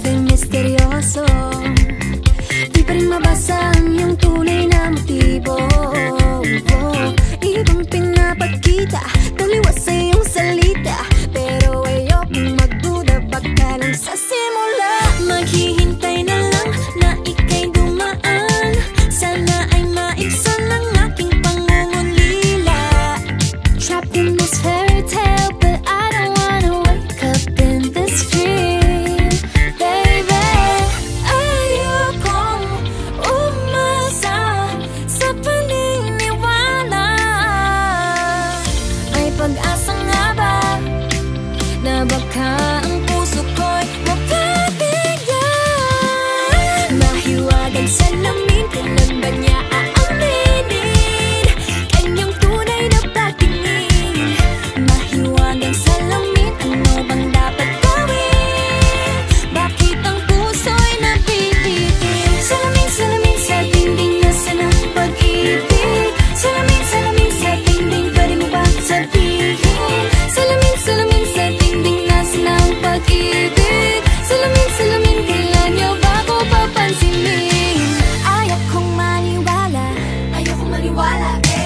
din misteryoso. Di pa rin mabasa ang iyong tunay na motibo. Ibang pinapakita, taliwas sa iyong salita, pero ayokong magduda, baka lang sa simula. Maghihintay na lang na ika'y dumaan, sana ay maibsan ang aking pangungulila. Trapped in this fairy tale, but I don't wanna wake up in this dream, baby. Ayokong umasa sa paniniwala. May pag-asa nga ba na baka ang puso ko'y mapabigyan? Mahiwagang salamin, kailan ba niya aaminin kanyang tunay na pagtingin? Mahiwagang salamin, ano bang dapat gawin? Bakit ang puso'y napipitin? Salamin, salamin sa dingding, nasaan ang pag-ibig? Salamin, salamin sa dingding, pwede mo ba sabihin? Salamin, salamin sa dingding, nasaan ang pag-ibig? Salamin, salamin, kailan niyo ba ako papansinin? Ayokong maniwala,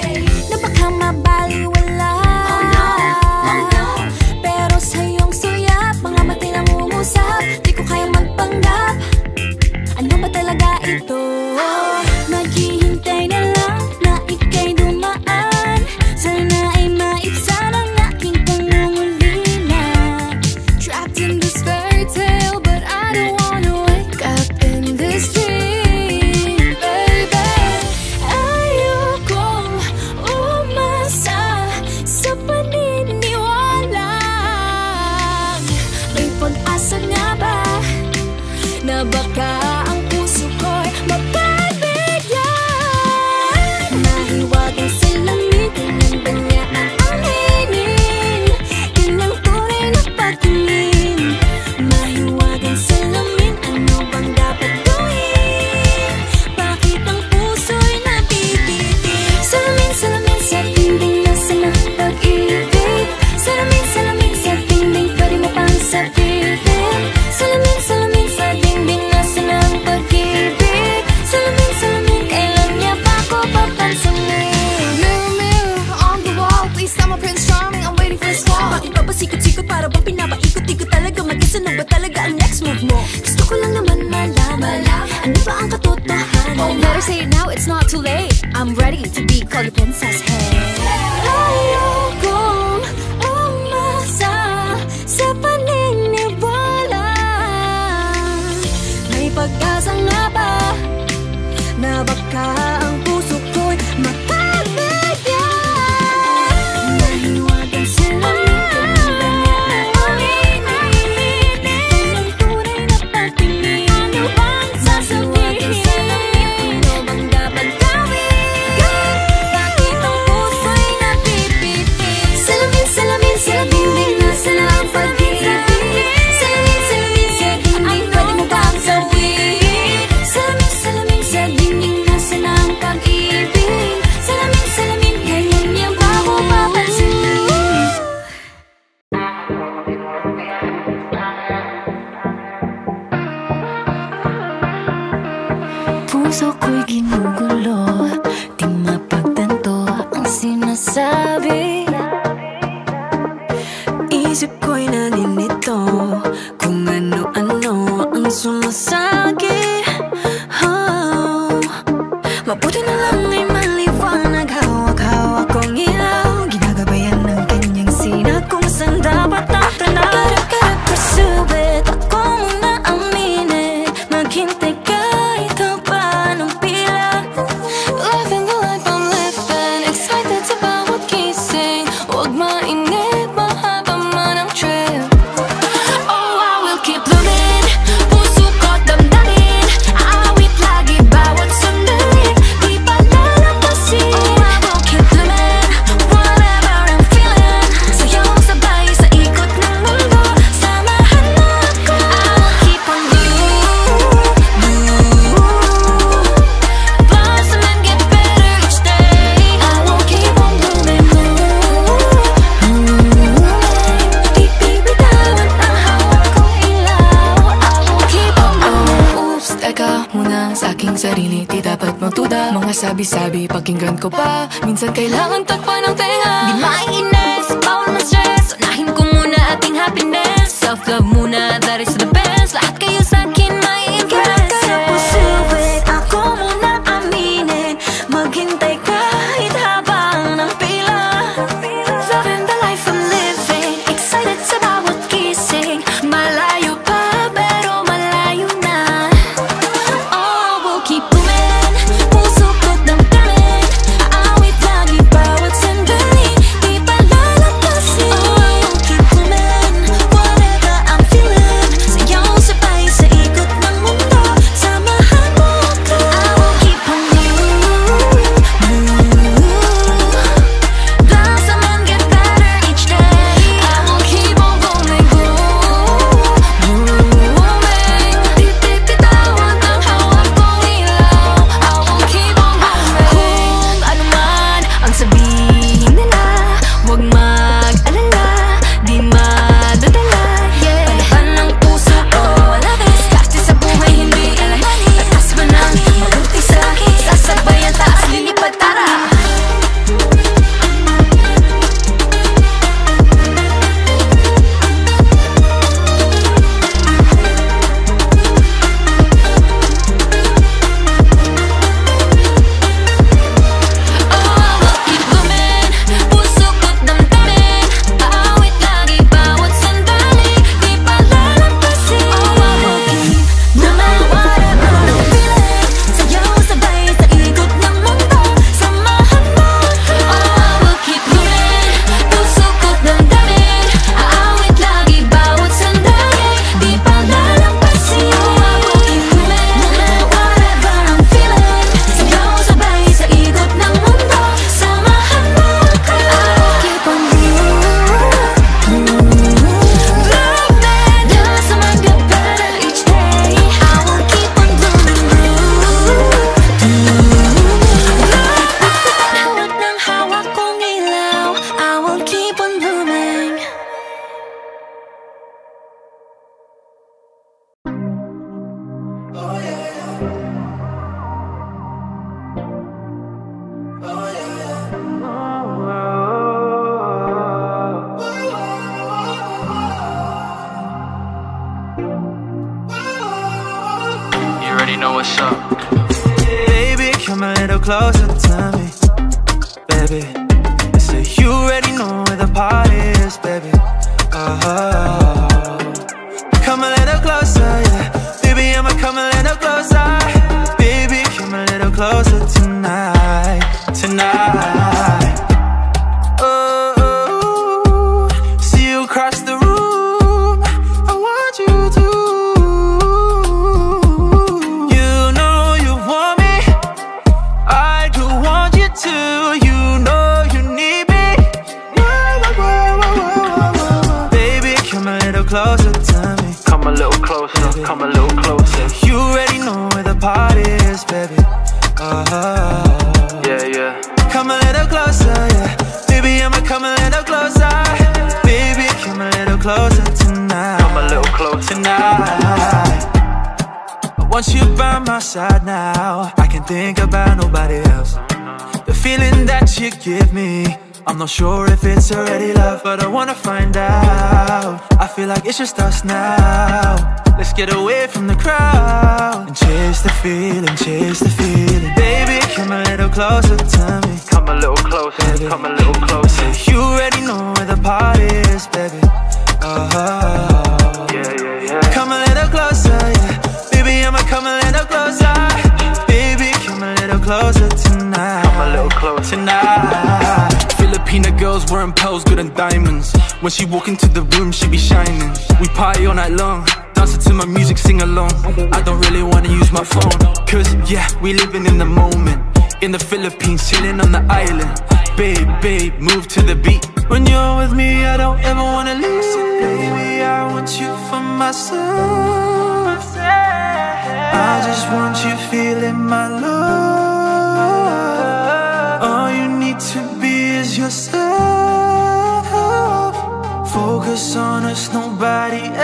eh, na baka mabaliwala. Oh no, pero sa iyong suya, mga mati namumusap, di ko kaya magpanggap. Ano ba talaga ito? Maghihintay na lang na ika'y dumaan, sana ay maibsan ang aking pangungulila. Trapped in this fairy tale, but I don't wanna wake up in this dream, baby. Ayokong umasa sa paniniwala. May pag-asa nga ba na baka ang puso ko'y mapabigyan? Mahiwagang salamin, kailan ba niya aaminin kanyang tunay na pagtingin? Mahiwagang salamin, ano bang dapat gawin? Bakit ang puso'y napipitin? Salamin, salamin sa dingding, nasaan ang pag-ibig? Salamin, salamin sa dingding, pwede mo pang sabihin? Salamin, salamin sa dingding, nasaan ang pag-ibig? Salamin, salamin, kailan niya ba ako papansinin? Mirror, mirror on the wall, please tell my Prince Charming I'm waiting for his call. Bakit pa ba sikot-sikot, para bang pinapaikot-ikot talaga? Mag-isa na ba talaga ang next move mo? Gusto ko lang naman malaman, ano ba ang katotohanan? Oh, better say it now, it's not too late. I'm ready to be called a princess, hey. Ayokong umasa sa paniniwala. May pag-asa nga ba na baka ang puso ko'y mapabigyan? Mahiwagang salamin, kailan ba niya aaminin kanyang tunay na pagtingin? Ano bang sasabihin? Ano bang dapat gawin? Bakit ang puso'y napipitin? Salamin, salamin sa dingding, nasaan ang pag-ibig? Salamin, salamin sa dingding, pwede mo bang sabihin? Salamin, salamin sa dingding, nasaan ang pag-ibig? Salamin, salamin, kailan niya ba ako papansinin? Puso ko'y ginugulo, di mapagtanto ang sinasabi. Isip ko'y naninito kung ano-ano ang sumasagi. Oh, mabuti na lang ay maliwanag, hawak-hawak kong ilaw, ginagabayan ng kanyang sina kung saan dapat ang tanaw. Gotta pursue it, ako muna aminin, maghintay ka, ikaw pa ng pila. Living the life I'm living, excited sa bawat gising. Huwag mainip, mahaba man ang trip. sabi-sabi, pakinggan ko pa. Minsan kailangan takpan ng tenga. Di maiinis, bawal ma-stress. Unahin ko muna ating happiness. Self-love muna, that is the best. Lahat kayo sa'kin may impress. Kaya posible ako muna aminin. Maghintay kahit habang ng pila. Loving the life I'm living, excited sa bawat gising. Malayo pa pero malayo na. Oh, we'll keep moving. Puso ko't damdamin. Aawit lagi bawat sandali. Di pa lalampasin. Oh, we'll keep moving. Whatever I'm feeling. Sayaw sabay sa ikot ng mundo. Samahan mo ako. I will keep on moving. Blossom and get better each day. I will keep on going, moving. Tititawag ang hawak kong ilaw. I will keep on moving. Kung ano man ang sabihin nila, huwag mag-alala, di madadala. Palaban ng puso ko, diskarte sa buhay, hindi alamani. Tatas ba ng mabuti sa akin? Sasabay ang taas, lilipad tara. Keep moving, puso ko't damdamin. Aawit lagi bawat sandali. Di pa lalampasin. No matter whatever I'm feeling. Sayaw sabay sa ikot ng mundo. Samahan mo ako. I will keep moving, puso ko't damdamin. Aawit lagi bawat sandali. Di pa lalampasin. I will keep moving, No matter whatever I'm feeling. Sayaw sabay sa ikot ng mundo. Samahan mo ako. keep on blossom and get better each day. I will keep on Hawak ng hawak kong ilaw. I will keep on blooming. You already know what's up. Baby, come a little closer to me, baby. They say you already know where the party is, baby. Oh, come a little closer, yeah. Baby, I'ma come a little closer. Baby, come a little closer tonight, tonight. Oh, see you across the room. I want you to. You know you want me. I do want you to. You know you need me. Baby, come a little closer to me. Come a little closer, come a little closer. You already know where the party is, baby. Oh, Yeah, yeah. come a little closer, yeah. Baby, I'ma come a little closer. Baby, come a little closer tonight. Come a little closer. Tonight. Once you by my side now, I can't think about nobody else. The feeling that you give me, I'm not sure if it's already love, but I wanna find out. I feel like it's just us now. Let's get away from the crowd and chase the feeling, chase the feeling. Baby, come a little closer to me. Come a little closer, Baby. come a little closer. You already know where the party is, baby. Oh, Yeah, yeah, yeah. come a little closer, yeah. Baby, I'ma come a little closer. Baby, come a little closer tonight. Come a little closer. Tonight. Filipina girls wearing pearls, good and diamonds. When she walk into the room, she be shining. We party all night long, dancing to my music, sing along. I don't really wanna use my phone, cause yeah, we living in the moment. In the Philippines, chilling on the island. Babe, babe, move to the beat. When you're with me, I don't ever wanna leave. So baby, I want you for myself. I just want you feeling my love. All you need to be is yourself. Focus on us, nobody else.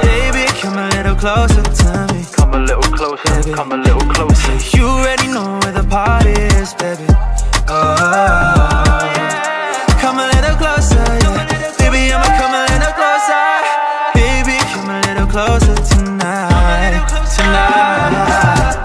Baby, come a little closer to me. Come a little closer, come a little closer. You already know where the party is, baby. Come a little closer, yeah. Baby, I'ma come a little closer. Baby, come a little closer tonight, tonight.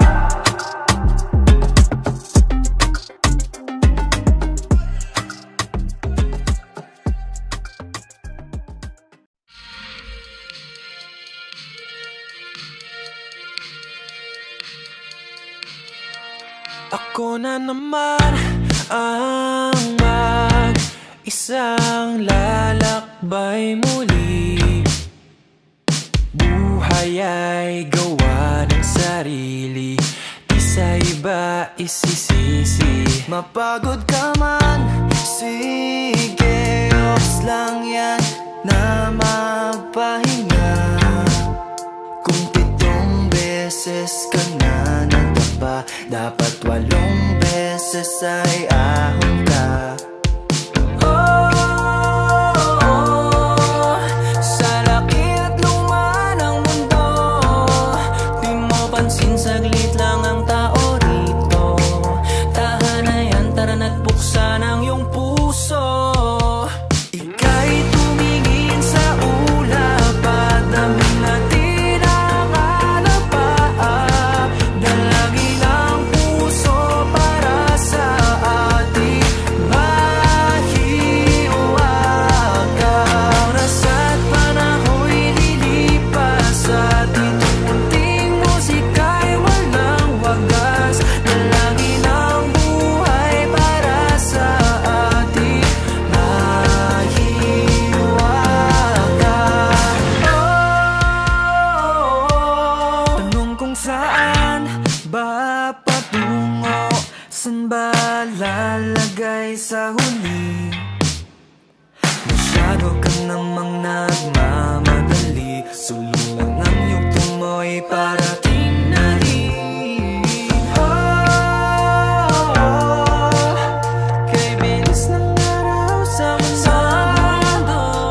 Ako na naman ang mag-isang lalakbay muli. Buhay ay gawa ng sarili, di sa iba isisisi. Mapagod ka man, sige, ops lang yan na magpahinga. Kung 7 beses ka na natapa, dapat 8 beses ay ahon ka. Sa laki at luma ng mundo, di mo pansin, saglit lang ang tao rito. Tahanan yan, tara nagbuksan ang iyong puso. Ika'y tumingin sa ulap at daming natin ang alapa. Dalangin ang puso para sa ating mahiwaga. Oras at panaho'y lilipas, ating munting musika'y walang wagas. Dalangin ang buhay para sa ating mahiwaga. Tanong kung saan ba patungo, saan ba lalagay sa huli? Masyado ka namang nagmamadali, sulungan ang yugto mo'y parating na rin. Kay bilis ng araw sa mundo,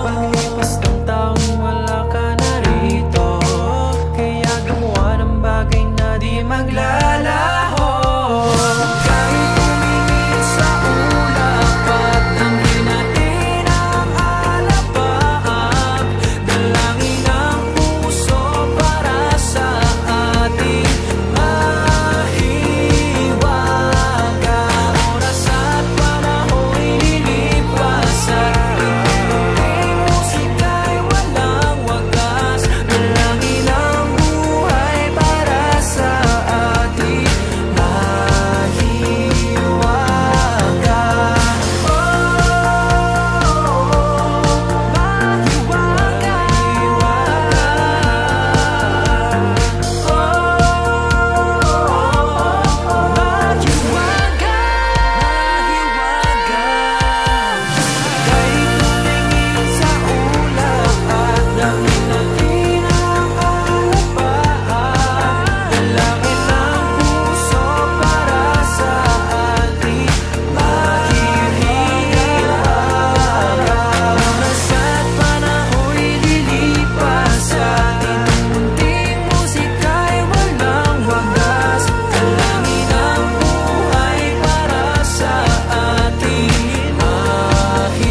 paglipas ng taong wala ka na rito. Kaya gumawa ng bagay na di maglalaho. Kahit tumingin sa ulap at damhin natin ang alapaan, dalangin ang puso para sa ating mahiwaga. Oras at panaho'y lilipas, ating munting musika'y walang wagas. Dalangin ang buhay para sa ating mahiwaga. Kahit tumingin sa ulap at damhin natin ang alapaan, dalangin ang puso para sa ating mahihiwaga. Oras at panaho'y lilipas, ating munting musika'y walang wagas. Dalangin ang buhay para sa ating mahiwaga.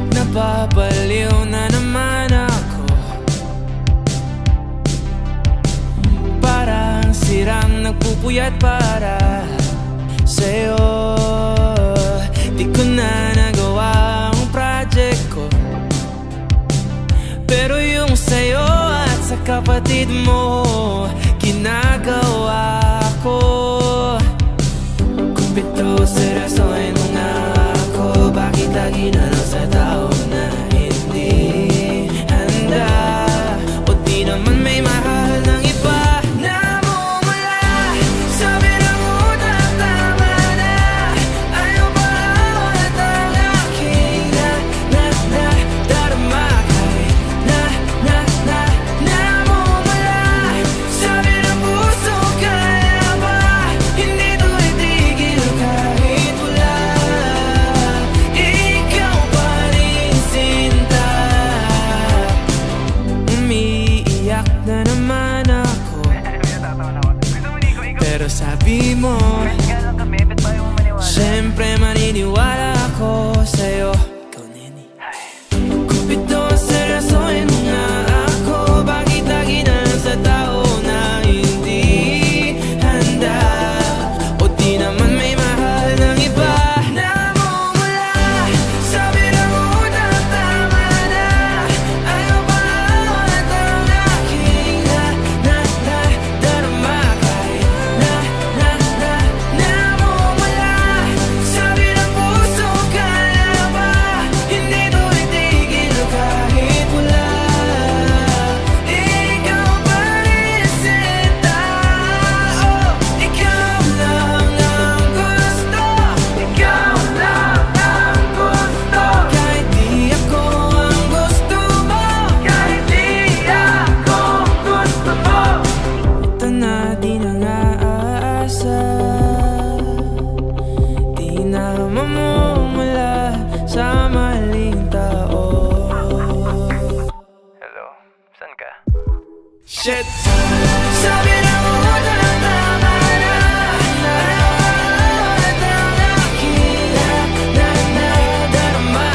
Napapaliw na naman ako, parang sirang nagpupuyat para sa'yo. Di ko na nagawa ang project ko, pero yung sa'yo at sa kapatid mo ginagawa ko. Kung 7 seryoso ay nangako, bakit lagi na lang sa tao na hindi handa? O di naman may mahal ng iba na mumula, sabi ng utak tama na. Ayaw ba at ang aking tabi mo. Siyempre maniniwala ako sa'yo. Ikaw, Neni. Kupido, seryosohin mo nga ako. Bakit lagi na lang sa tao na hindi handa? O di naman may mahal ng iba. Namumula, sabi na mo na tama na. Ayaw pa ulit ang aking darama. Kahit namumula, sabi ng puso kaya ba? Hindi to itigil kahit wala. Ikaw pa rin sinta. Oh, ikaw lang ang gusto. Ikaw lang ang gusto. Kahit di ako ang gusto mo. Kahit di ako gusto mo. Ito na di na naasa. Di na mamumula sa maling tao. Hello, saan ka? Shit! Sabi na mo na tama na. Ulit ang aking darama.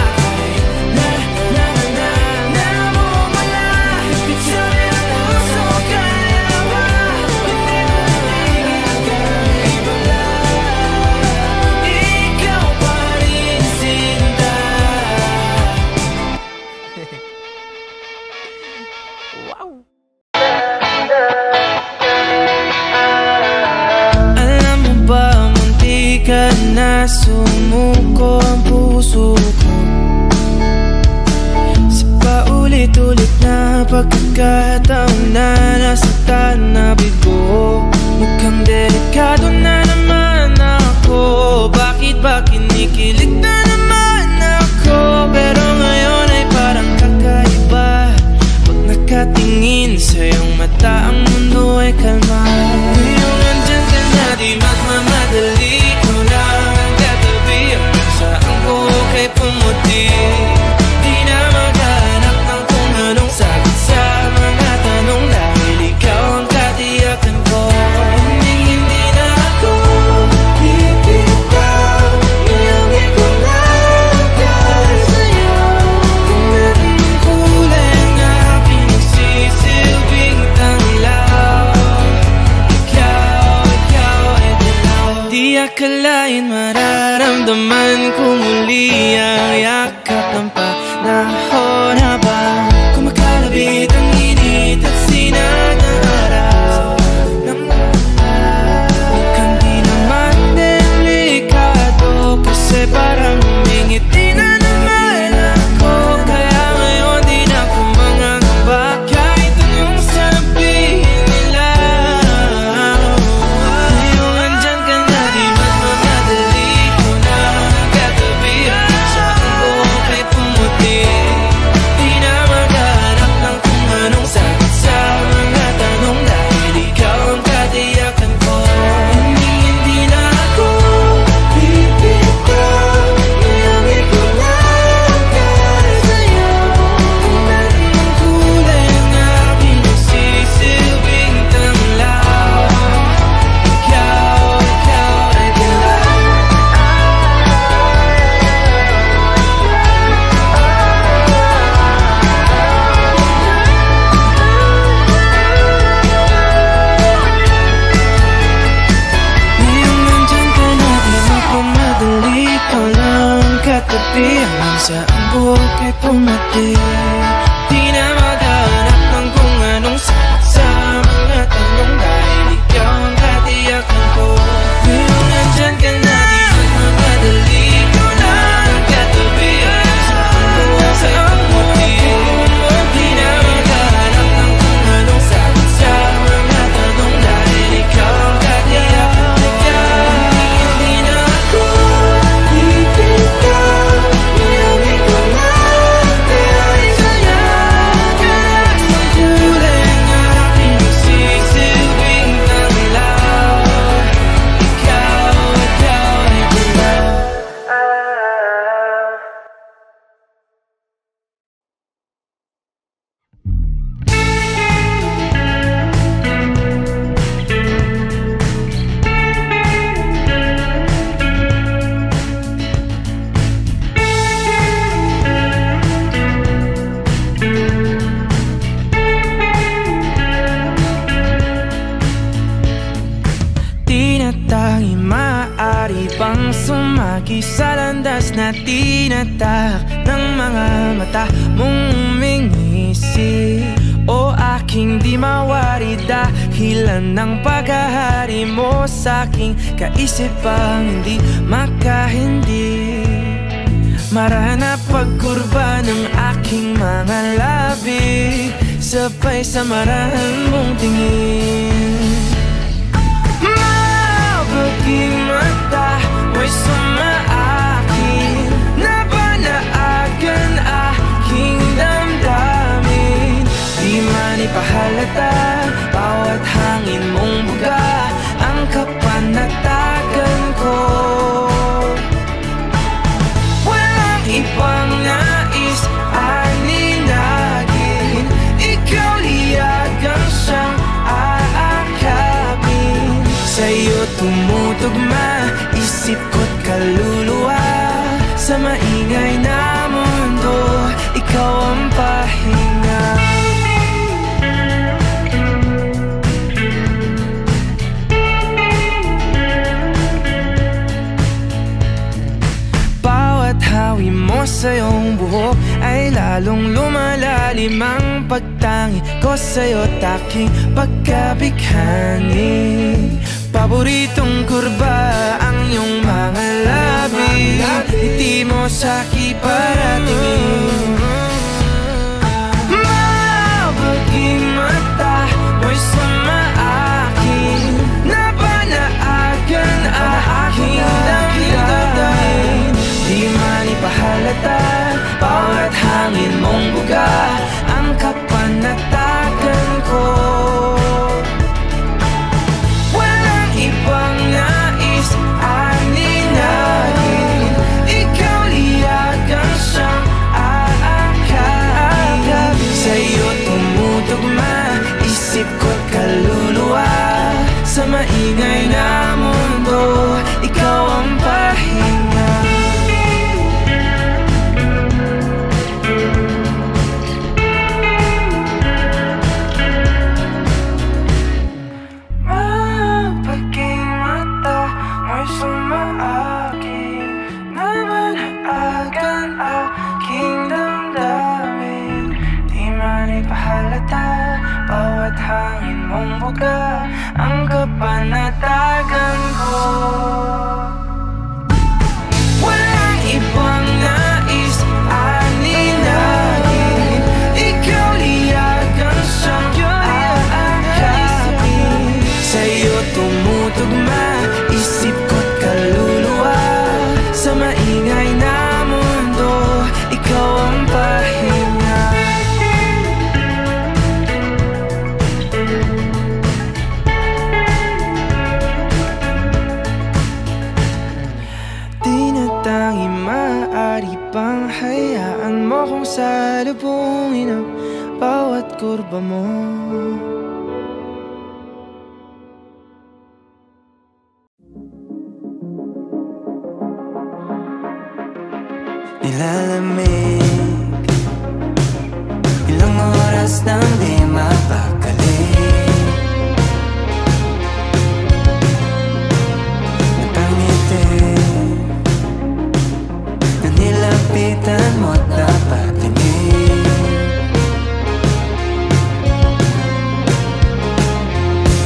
Namumula, sabi ng puso kaya ba? Hindi mo itigil kahit wala. Ikaw pa rin sinta. Alam mo ba, munti ka na sumuko ang puso ko. Sa paulit-ulit na pagkakataon na nasaktan na bigo. Mukhang delikado na naman ako. Bakit ba kinikilig na naman ako? Pero ngayon ay parang kakaiba. Pag nakatingin sa iyong mata, ang mundo ay kalma. Ngayong nandyan ka na, di magmamadali. Ikaw lang ang katabi. Saan ko kay pumuti? Di na maghanap ng kung anong sagot sa mga tanong. Dahil ikaw ang katiyakan ko. Hindi na ako bibitaw. Ngayong ikaw lang dahil sa'yo. Kung meron ng kulay ang aking nagsisilbing tanglaw. Ikaw ay dilaw. Di akalain mararamdaman ko muli ang yakap ng panahon habang kumakalabit ang init at sinag ng araw. Mukhang di naman delikado kasi parang humingiti na naman ako. Kaya ngayon di na ako mangangamba kahit anong sabihin nila. Ngayong andyan ka na, di magmamadali. Ikaw na ang katabi. Saan ko kay pumuti? Di na maghanap ng kung anong sagot sa mga tanong. Dahil ikaw ang katiyakan ko. Hindi na ako bibitaw. Ngayong ikaw lang dahil sa'yo. Kung meron ng kulay ang aking nagsisilbing tanglaw. Ikaw ay dilaw. Ngayong nandyan ka na, di magmamadali. Ikaw lang ang katabi. Hanggang saan buhok ay pumati. Di na maghanap ng kung anong sagot sa mga tanong. Dahil ikaw ang katiyakan ko. Ngayong nandyan ka na, di magmamadali. Ikaw lang ang katabi. Hanggang saan pumati. Di na maghanap ng kung anong sagot sa mga tanong. Dahil ikaw ang katiyakan ko. Hindi na ako bibitaw. Ngayong ikaw lang dahil sa landas na tinatak ng mga mata mong umingisi. O aking di mawari dahilan ng paghahari mo sa'king kaisipang hindi makahindi. Marana pagkurba ng aking mga labi, sabay sa marahan mong tingin. Mabaging mata mo'y sumaakin, nabanaagan aking damdamin. Di man ipahalata, bawat hangin mong buga ang kapanatagan ko. Walang ibang nais aninagin, ikaw liyagang siyang aakapin. Sa'yo tumutugma isip ko't kaluluwa, sa maingay na mundo ikaw ang pahinga. Hawi mo sa iyong buhok ay lalong lumalalim ang pagtangi ko sa'yo, taking pagkabighani. Paboritong kurba ang iyong mga labi, ngiti mo sa'ki paratingin. Mabaging mata mo'y sumaakin, nabanaagan aking damdamin. Di man ipahalata, bawat hangin mong buga ang kapanatagan ko. Walang ibang nais aninagin, ikaw liyagang siyang aakapin. Sa'yo tumutugma isip ko't kaluluwa, sa maingay na mundo ikaw ang pahinga. Bawat hangin mong buga ang kapanatagan ko. Walang ibang nais aninagin, ikaw liyagang siyang aakapin. Sa'yo tumutugma isip ko't kaluluwa, sa maingay na mundo ikaw ang pahinga. Tinatangi maaari bang hayaan mo kung salubungin ang bawat kurba mo? Nilalamig, ilang oras nang di mapakali. Napangiti na nilapitan mo't napatingin.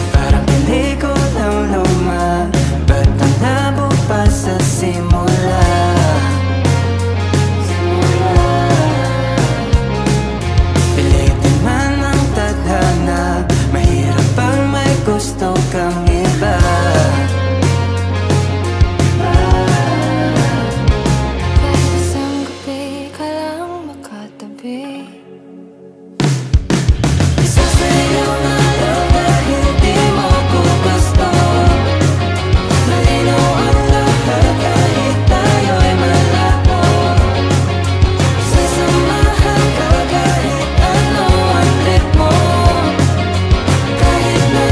Parang pelikulang luma, ba't malabo pa sa simula? Gusto kang iba. Kahit isang gabi ka lang makatabi, isa sa'yo nga lang na hindi mo ko gusto. Malinaw ang lahat kahit tayo'y malabo. Sasamahan ka kahit ano ang trip mo. Kahit na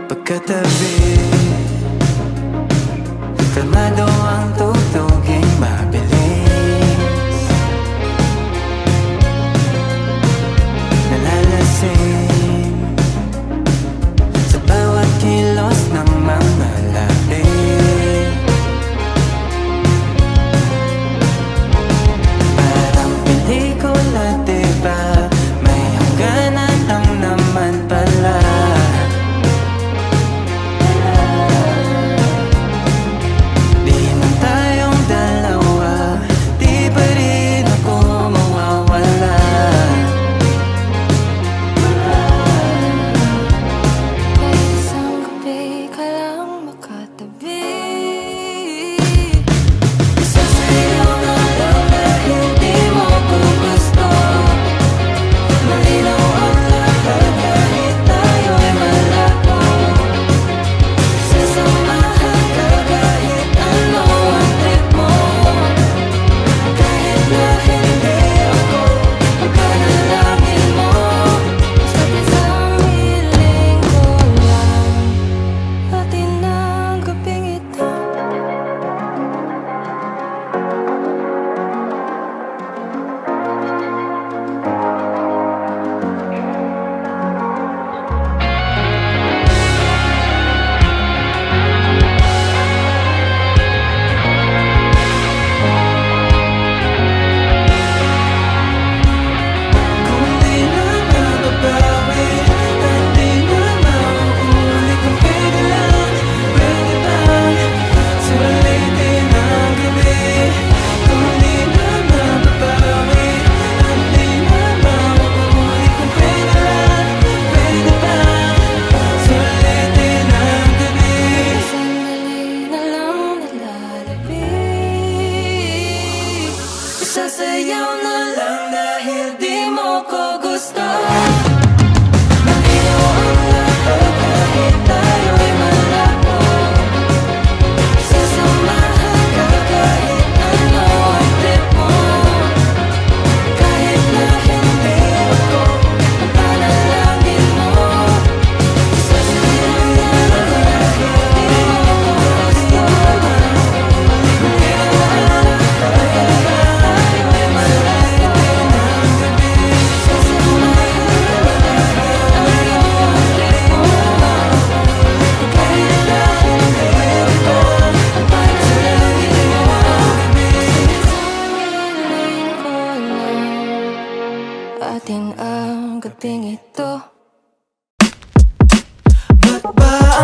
pagkatabi, kalmado ang tugtuging mabilis.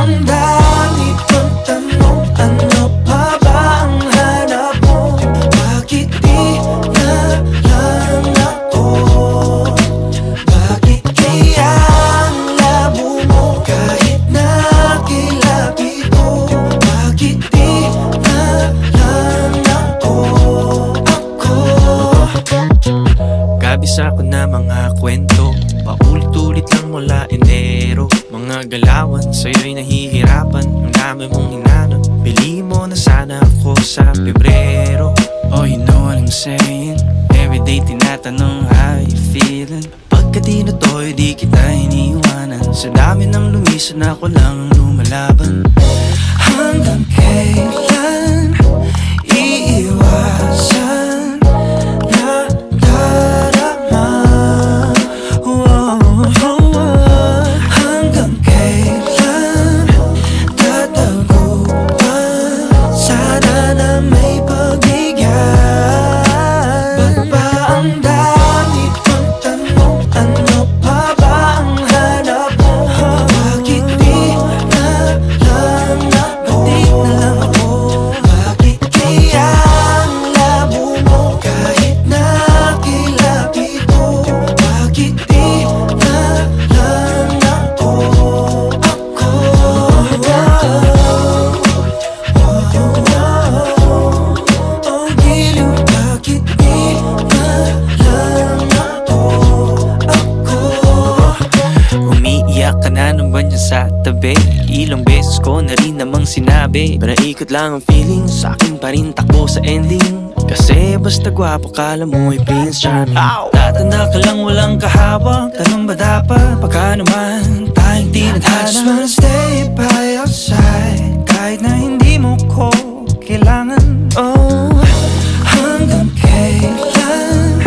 ang dami pang tanong? Ano pa ba ang hanap mo? Bakit di na lang ako? Bakit kaya ang labo mo? Kahit nakilapit ko, bakit di na lang ako? Kabisa ko na mga kwento, paulit-ulit lang mula Enero. Mga galawan, sa'yo'y nahihirapan. Ang dami mong hinanap, bili mo na sana ako sa Pebrero. Oh, you know what I'm saying? Everyday tinatanong how you feeling. Pagka di na to'y di kita iniiwanan. Sa dami ng lumisan ako lang ang lumalaban. Hanggang kailan iiwasan na darama? Hanggang kailan tataguan? Sana na may pagbigyan. Ba't ba ang dami pang tanong? Ano pa ba ang hanap mo? Bakit di na lang ako? Bakit kaya ang labo mo? Kahit nakilapit ko, bakit di na lang ako? Oh, giliw, bakit di na lang ako? Umiiyak ka na naman dyan sa tabi. Ilang beses ko na rin namang sinabi, panaikot lang ang feeling, sa akin pa rin takbo sa ending. Kasi basta gwapo kala mo'y Prince Charming. Tatanda ka lang walang kahawak, ganun ba dapat? Baka naman tayong tinadhana. I just wanna stay by your side, kahit na hindi mo ko kailangan. Oh, hanggang kailan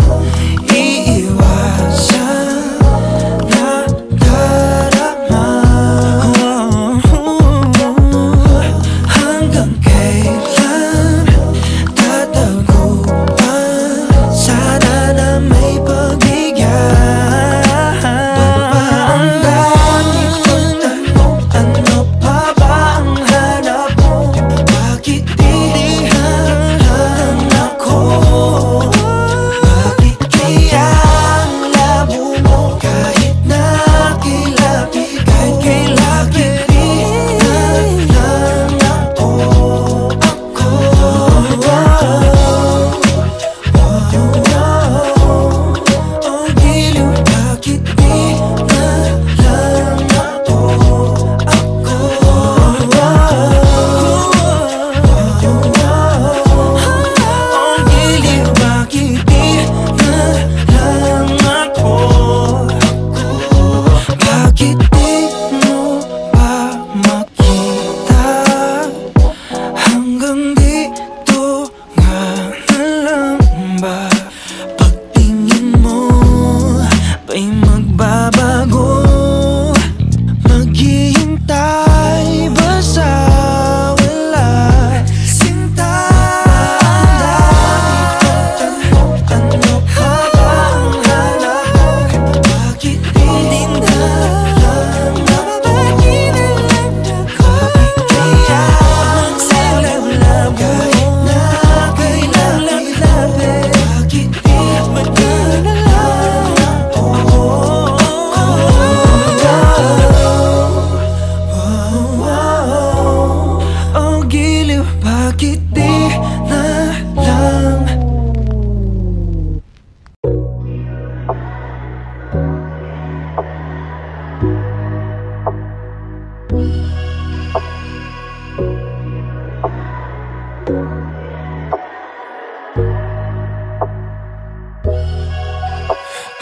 iiwasan na darama? Hanggang kailan tataguan? Sana na may pagbigyan. Ba't ba ang dami pang tanong? Ano pa ba ang hanap mo? Bakit di na lang ako? Bakit kaya ang labo mo? Kahit nakilapit ko, bakit di na lang ako? Oh, giliw, bakit di na lang ako? Oh, giliw, bakit di na lang ako? Bakit di mo ba makita? Hanggang dito nga na lang ba? Pagtingin mo ba'y magbabago? Maghihintay ba sa wala? Sinta, ang dami pang tanong. Ano pa ba ang hanap mo? Bakit di na lang ako? Bakit kaya ang labo? Kahit nakilapit, bakit di na lang ako? Oh, giliw, bakit di na lang?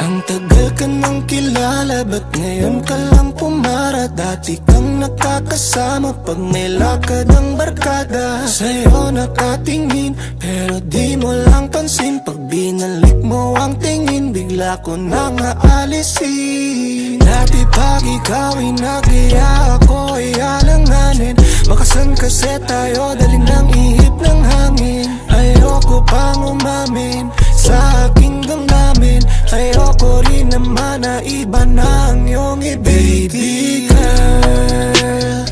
Ang tagal ka nang kilala, ba't ngayon ka lang pumara? Dati kang nakakasama pag may lakad ang barkada. Sa'yo nakatingin, pero di mo lang pansin. Pag binalik mo ang tingin, bigla ko nang aalisin. Dati pag ikaw ay nagyaya, ako ay alanganin. Makasan kasi tayo, dali ng ihip ng hangin. Ayoko pang umamin sa aking damdamin. Ayoko rin naman na iba na ang iyong baby girl.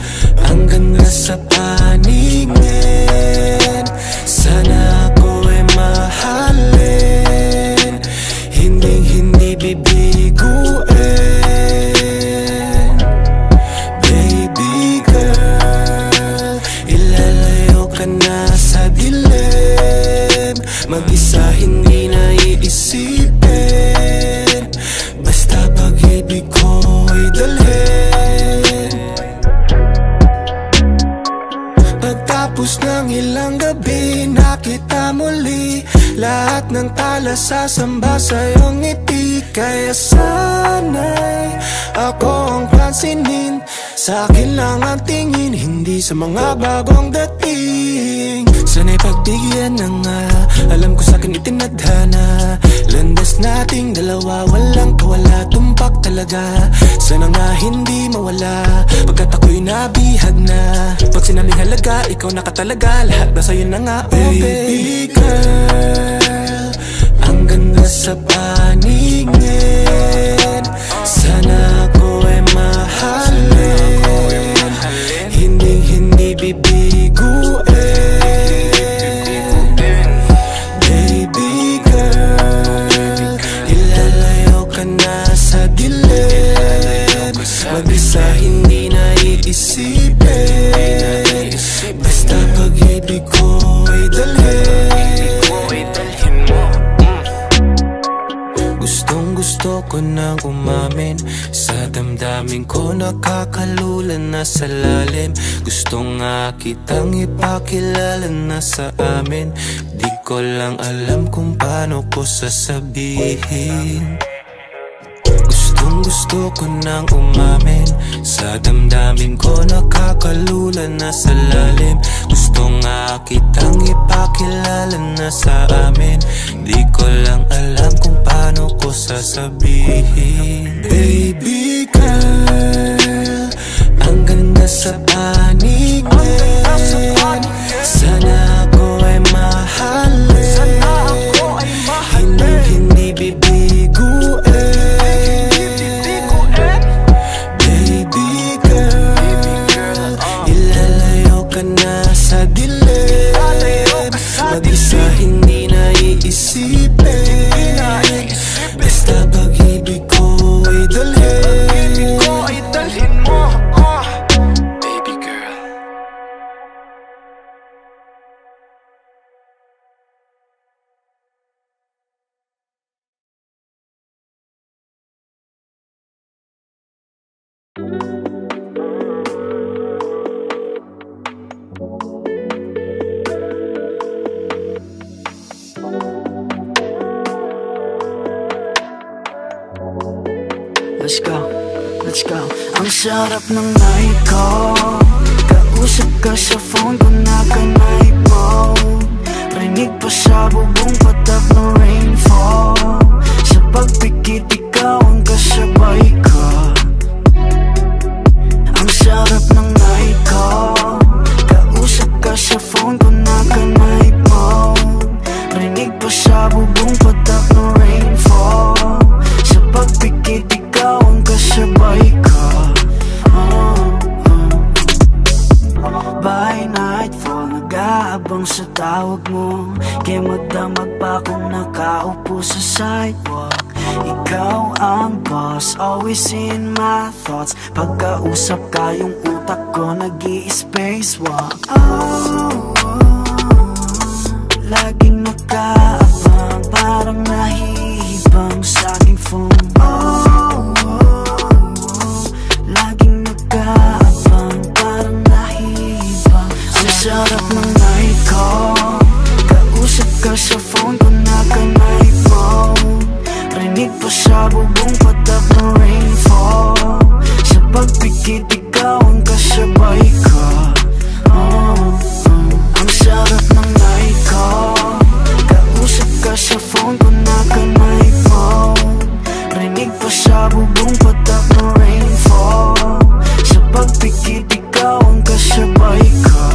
ng tala sasamba sa iyong ngiti. Kaya sana'y ako ang pansinin, sa akin lang ang tingin, hindi sa mga bagong dating. Sana'y pagbigyan na nga, alam ko sa'kin itinadhana. Landas nating dalawa, walang kawala, tumpak talaga. Sana nga hindi mawala, pagkat ako'y nabihag na. Pag sinabing halaga, ikaw nakatalaga, lahat na sa'yo na nga. Oh baby girl, ang ganda sa paningin, sana ako ay mahalin, hindi bibiguin. Baby girl, ilalayo ka na sa dilim, mag-isa hindi na iisipin, basta pag-ibig ko ay dalhin. Gusto ko nang umamin, sa damdamin ko nakakalulan na sa lalim. Gusto nga kitang ipakilala na sa amin, di ko lang alam kung paano ko sasabihin. Gusto ko nang umamin, sa damdamin ko nakakalulan na sa lalim. Gusto nga kitang ipakilala na sa amin, di ko lang alam kung paano ko sasabihin. Baby girl, ang ganda sa paningin, sana ako ay mahalin, hindi bibiguin. Sa dilim, mag-isa hindi na iisipin, basta pag-ibig ko ay dalhin mo. Baby girl. Let's go. Ang sarap ng night ko, kausap ka sa phone ko na ka-night mode. Rinig pa sa bubong patak ng rainfall, sa pagpikit ikaw ang kasabay ko. Ang sarap ng night ko, kausap ka sa phone ko na ka-night mode. Rinig pa sa bubong patak ng rainfall, sa pagpikit ikaw ang kasabay ko. By nightfall, nag-aabang sa tawag mo, kaya magdamag pa kung nakaupo sa sidewalk. Ikaw ang boss, always in my thoughts. Pagkausap ka, yung utak ko nag-i-spacewalk. Laging nakaabang, parang nahihibang sa aking phone. Laging nakaabang, parang nahihibang. Ang sarap ng night ko, kausap ka sa phone ko na ka-night mode. Rinig pa sa bubong patak ng rainfall, sa pagpikit ikaw ang kasabay ko. Ang sarap ng night ko, kausap ka sa phone ko na ka-night mode. Rinig pa sa bubong patak ng rainfall, sa pagpikit ikaw ang kasabay ko.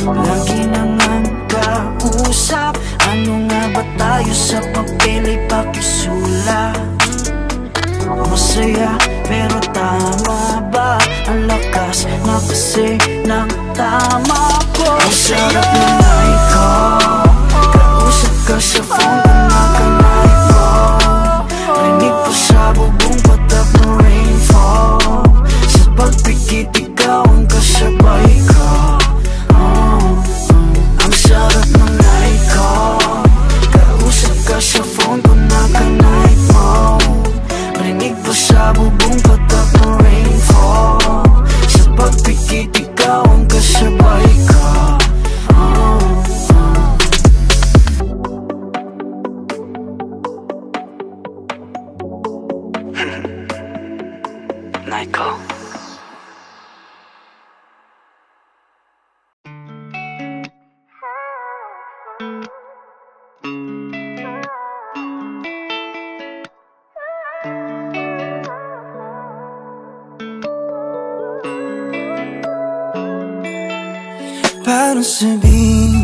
Lagi nang kausap, ano nga ba tayo sa papel ay pakisulat? Masaya pero tama ba? Ang lakas na kasi ng tama ko. Ang sarap na night ko, kausap ka sa phone ko na ka-night mo. Rinig pa sa bubong patak ng rainfall, sa pagpikit ikaw ang kasabay ko. Nico. Paano sabihin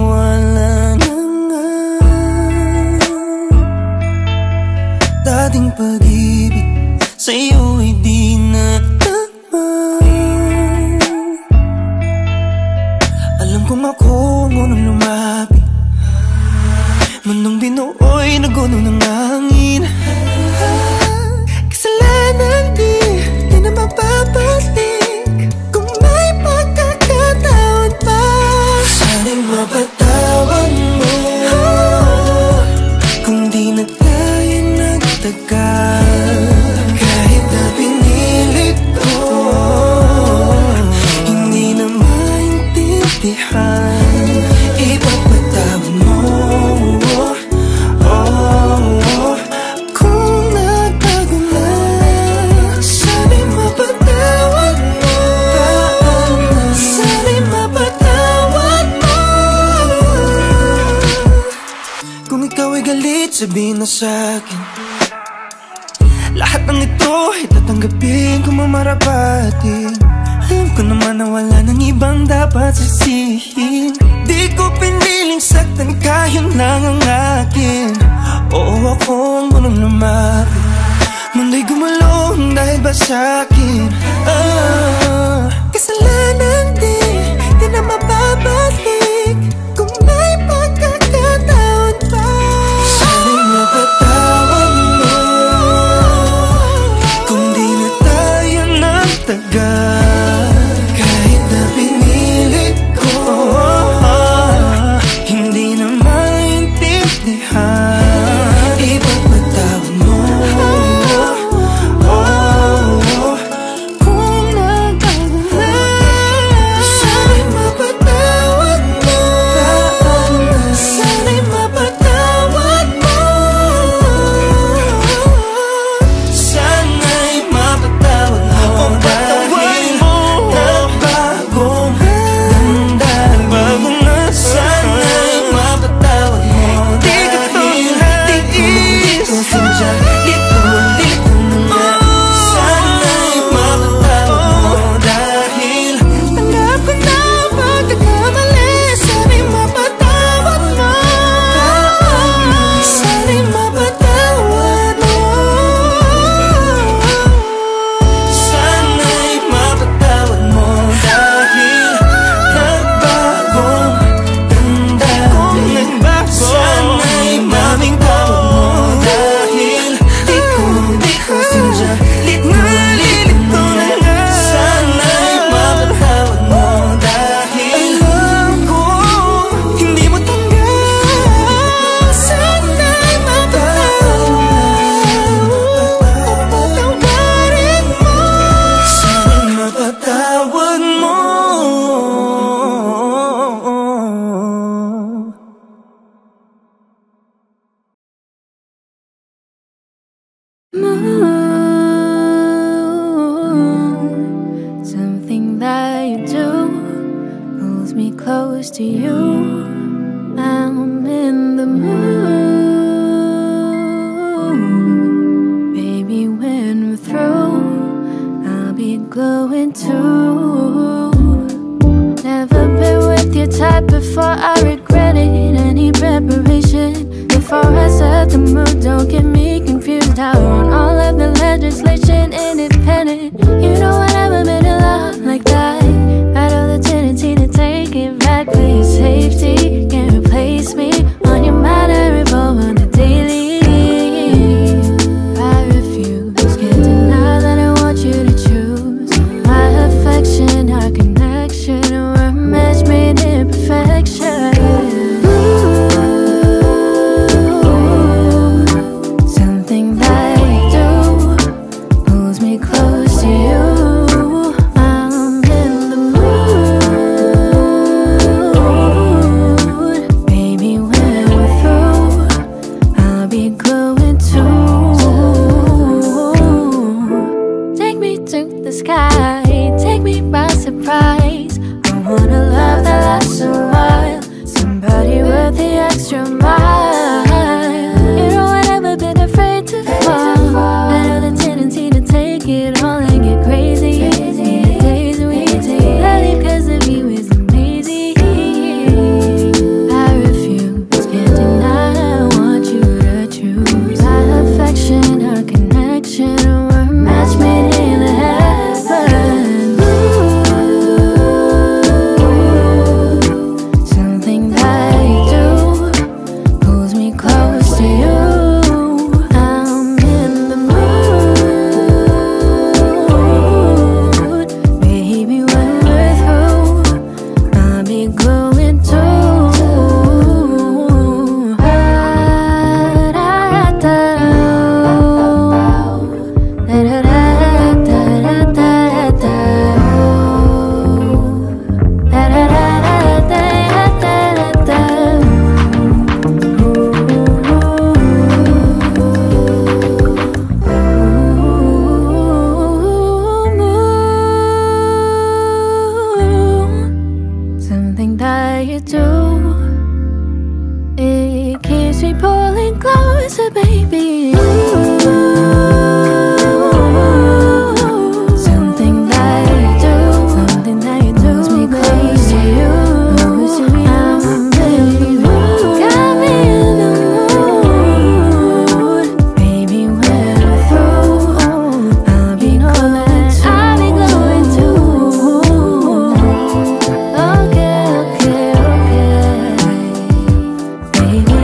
wala na nga dating pag-ibig sa'yo'y di na tama. Alam kong ako ngunang lumapit, mundong binuoy na guno ng hangin. Kasalanan di na mapapalik kung may pagkakataon pa. Sana'y mapatawad mo kung di na tayo nagtagal. Kahit na pinilit ko, hindi na maintindihan. Ipapatawad mo kung nagbago na. Sana'y mapatawad mo, sana'y mapatawad mo. Kung ikaw ay galit, sabihin na sa'kin. Lahat ng ito ay tatanggapin kung mamarapatin. Alam ko naman na wala nang ibang dapat sisihin. Di ko piniling saktan ka, yun lang ang akin. Oo, ako ang munang lumapit, mundo'y gumulong dahil ba sa'kin. Kasalanan di na mababalik kung may pagkakataon pa. Sana'y mapatawad mo kung di na tayo nagtagal. Kahit na pinilit ko, hindi na maintindihan. Ipagpatawad mo kung nagbago na. Sana'y mapatawad mo, sana'y mapatawad mo, sana'y mapatawad mo. Dahil nagbagong ganda, bago na. Sana'y mapatawad mo dahil di ko sinadya, lito na nga. Sana'y mapatawad mo dahil tanggap ko na pagkakamali. Sana'y mapatawad mo, sana'y mapatawad mo, sana'y mapatawad mo dahil nagbagong ganda. Sana'y maming tawad mo dahil di ko sinadya, lito na nga. Sana'y mapatawad mo dahil alam ko hindi mo tanggap. Sana'y mapatawarin mo, sana'y mapatawad mo. Something that you do pulls me close to you. I'm in the mood. Baby, when we're through, I'll be glowing too. Never been with your type before, I regret it. Any preparation before I set the mood, don't get me confused. I want all of the legislation independent. You know I never been in love like that. Battle the tendency to take it back for your safety. Can't replace me on your mind, I revolve on the daily. I refuse, can't deny that I want you to choose my affection, our connection. We're a match made in perfection. Ooh, price. I want a love that lasts a while, somebody worth the extra mile. You know I've never been afraid to fall. I know the tendency to take it all and get crazy. The days we take early because of you is amazing. I refuse, can't deny, I want you to choose. Our affection, our connection, we're a match made in heaven. Something that you do pulls me close to you. I'm in the mood, baby. When we're through, I'll be glowing too. Something that you do, it keeps me pulling closer, baby. Something that you do, something that you do, pulls me close to you. I'm baby, got me in the mood, baby. When we're through, I'll be glowing, I'll be glowing too. Okay, okay, baby.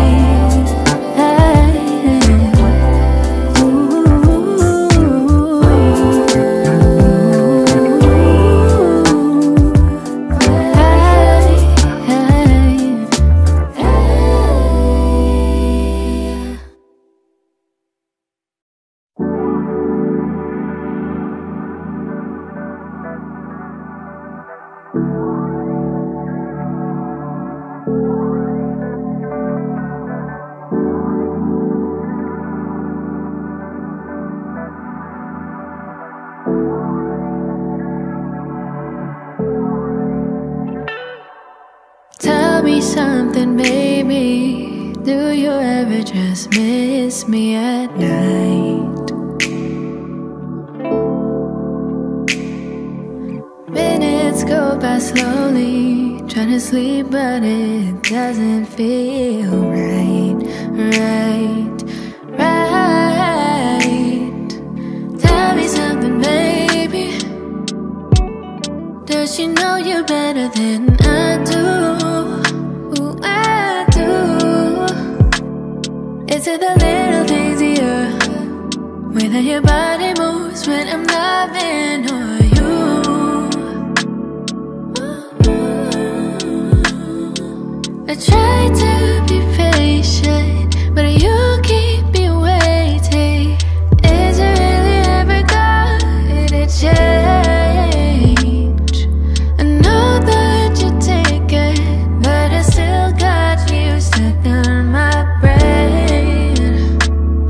Tell me something, baby. Do you ever just miss me at night? Minutes go by slowly, trying to sleep, but it doesn't feel right, right, right. Tell me something, baby. Does she know you better than I do? Ooh, I do. Is it the little things here? Way that your body moves when I'm loving on you. I try to be patient, but you keep me waiting. Is it really ever gonna change? I know that you take it, but I still got you stuck on my brain.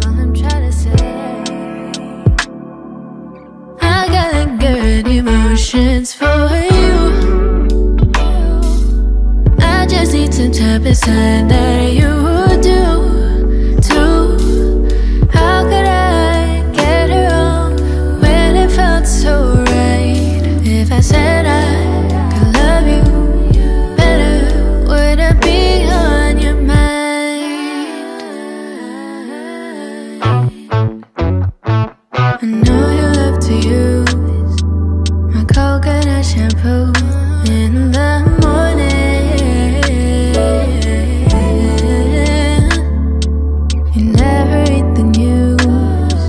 All I'm trying to say, I got good emotions for you. I just need some time beside that you do too. How could I get it wrong when it felt so right? If I said I could love you better, would I be on your mind? I know you love to use my coconut shampoo in the morning. You never eat the news.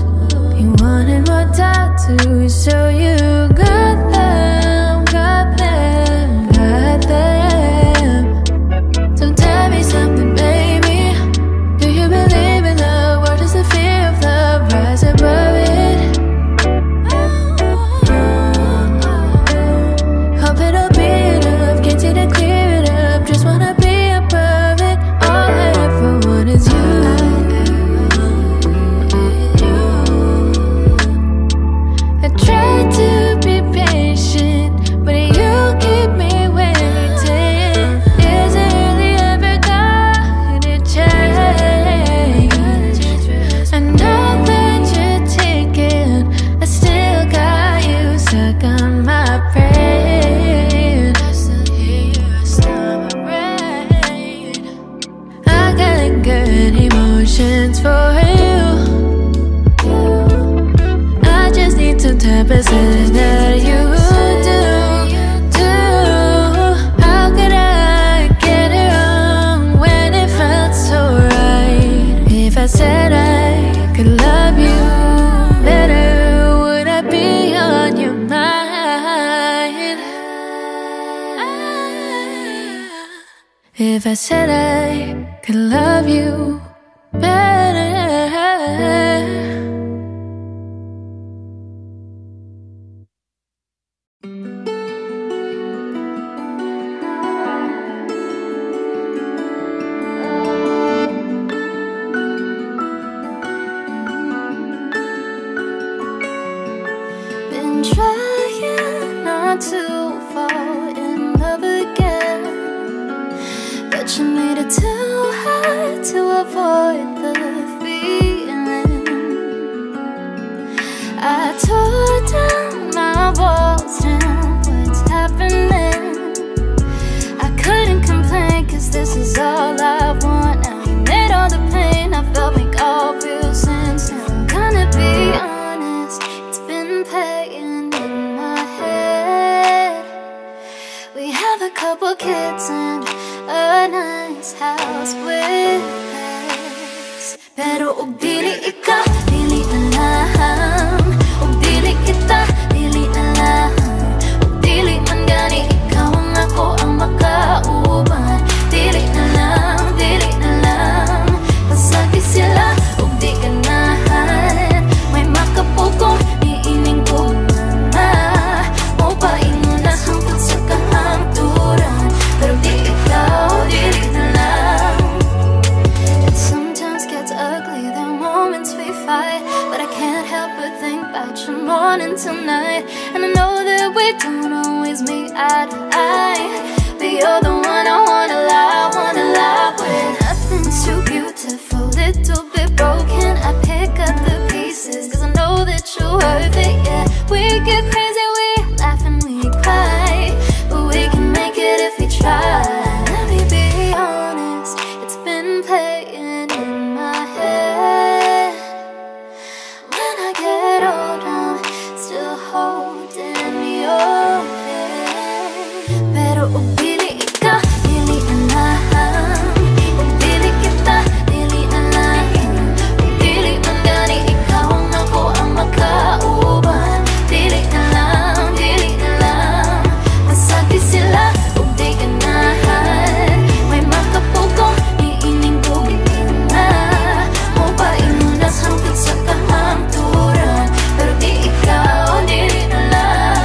You wanted more tattoos, so you got them, got them, got them. So tell me something, baby. Do you believe in love, or does the fear of love rise above it? Hope it'll be enough, can't see to clear it up. Just wanna be above it. All I ever want is you. that you do. How could I get it wrong when it felt so right? If I said I could love you better, would I be on your mind? If I said I could love you better. Been trying not to fall in love again, but you made it too hard to avoid the feeling. I tore down my walls and what's happening. I couldn't complain, cause this is all I want. Now you made all the pain I felt make all real sense. Now I'm gonna be honest, it's been playing in my head. We have a couple kids and a nice house with pets. Pero ug dili ikaw, dili na lang. Ug dili kita, dili na lang. Ug dili man gani ikaw ang ako ang makauban. Dili na lang, dili na lang. Pasagi sila, ug di ganahan. May makapukong, niining ko na. O paingon na hangtod sa kahangturan. Pero di ikaw, dili na lang. It sometimes gets ugly, there are moments we fight, but I can't help but think about you morning till night. And I know that we don't always meet eye to eye, but you're the one I wanna lie with. Nothing's too beautiful, little bit broken. I pick up the pieces, cause I know that you're worth it, yeah. We get crazy, we laugh and we cry, but we can make it if we try. Let me be honest, it's been playing in my head. When I get old, I'm still holding your hand. Pero ug dili ikaw, dili na lang. Ug dili kita, dili na lang. Ug dili man gani ikaw ang ako ang makauban. Dili na lang, dili na lang. Masagi sila, ug di ganahan. May makapukong, niining ko na. O paingon na hangtod sa kahangturan. Pero di ikaw, dili na lang.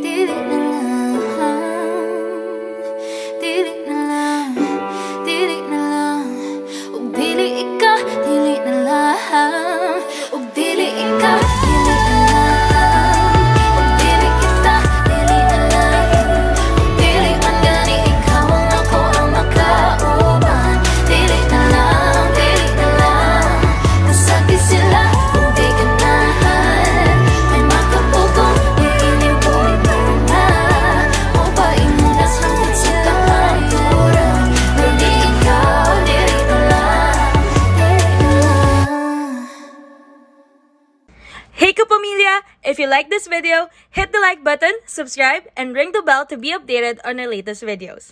Dili na lang. Dili na lang. Dili na lang. Ug dili ikaw, dili na lang. Ug dili ikaw, dili na lang. Ug dili kita, dili na lang. Ug dili man gani ikaw ang ako ang makauban. Dili na lang, dili na lang. Kasagi sila, ug di ganahan. May makapukong, niining ko na. O paingon na hangtod sa kahangturan. Pero di ikaw, dili na lang. Dili na lang. Hey Kapamilya! If you like this video, hit the like button, subscribe, and ring the bell to be updated on our latest videos.